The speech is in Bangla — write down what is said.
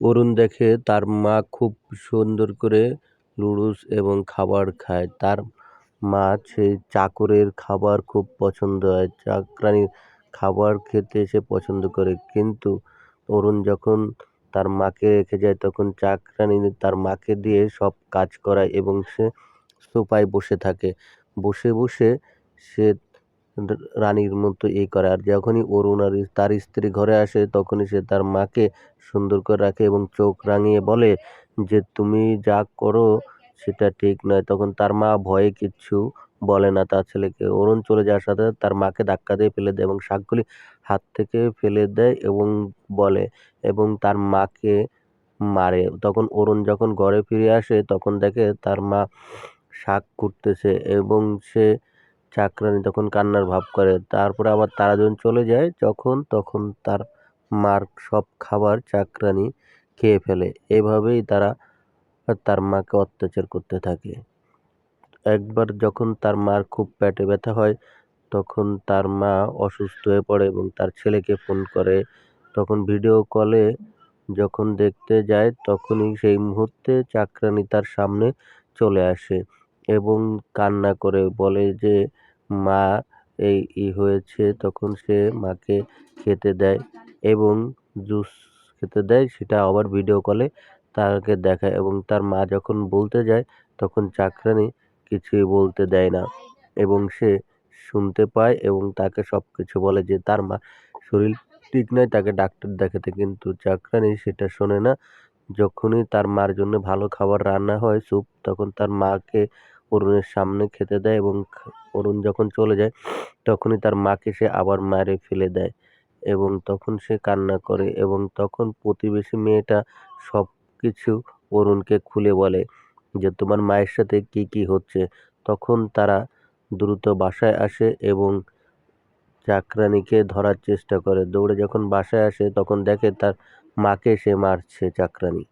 অরুণ দেখে তার মা খুব সুন্দর করে নুডলস এবং খাবার খায়। তার মা সেই চাকরের খাবার খুব পছন্দ হয়। চাকরানীর খাবার খেতে সে পছন্দ করে। কিন্তু অরুণ যখন তার মাকে রেখে যায় তখন চাকরানী তার মাকে দিয়ে সব কাজ করায় এবং সে সোফায় বসে থাকে। বসে সে রানীর মতো করে। আর যখনই অরুণ আর তার স্ত্রী ঘরে আসে তখনই সে তার মাকে সুন্দর করে রাখে এবং চোখ রাঙিয়ে বলে যে, "তুমি যা করো সেটা ঠিক নয়।" তখন তার মা ভয়ে কিচ্ছু বলে না তার ছেলেকে। অরুণ চলে যাওয়ার সাথে তার মাকে ধাক্কা দিয়ে ফেলে দেয় এবং শাকগুলি হাত থেকে ফেলে দেয় এবং বলে এবং তার মাকে মারে। তখন অরুণ যখন ঘরে ফিরে আসে তখন দেখে তার মা শাক কুটতেছে এবং সে চাকরানী তখন কান্নার ভাব করে। তারপরে আবার তারা যখন চলে যায় তখন তার মার সব খাবার চাকরানী খেয়ে ফেলে। এভাবেই তারা তার মাকে অত্যাচার করতে থাকে। একবার যখন তার মার খুব পেটে ব্যথা হয় তখন তার মা অসুস্থ হয়ে পড়ে এবং তার ছেলেকে ফোন করে। তখন ভিডিও কলে যখন দেখতে যায় তখনই সেই মুহূর্তে চাকরানী তার সামনে চলে আসে এবং কান্না করে বলে যে, "মা হয়েছে।" তখন সে মাকে খেতে দেয় এবং জুস খেতে দেয়, সেটা আবার ভিডিও কলে তাকে দেখায় এবং তার মা যখন বলতে যায় তখন চাকরানী কিছুই বলতে দেয় না এবং সে শুনতে পায় এবং তাকে সবকিছু বলে যে তার মা শরীর ঠিক নয়, তাকে ডাক্তার দেখাতে। কিন্তু চাকরানী সেটা শোনে না। যখনই তার মার জন্য ভালো খাবার রান্না হয় স্যুপ, তখন তার মাকে অরুণের সামনে খেতে দেয় এবং অরুণ যখন চলে যায় তখনই তার মাকে সে আবার মারে ফেলে দেয় এবং তখন সে কান্না করে এবং তখন প্রতিবেশী মেয়েটা সবকিছু অরুণকে খুলে বলে যে, "তোমার মায়ের সাথে কি হচ্ছে?" তখন তারা দ্রুত বাসায় আসে এবং চাকরানীকে ধরার চেষ্টা করে। দৌড়ে যখন বাসায় আসে তখন দেখে তার মাকে সে মারছে চাকরানী।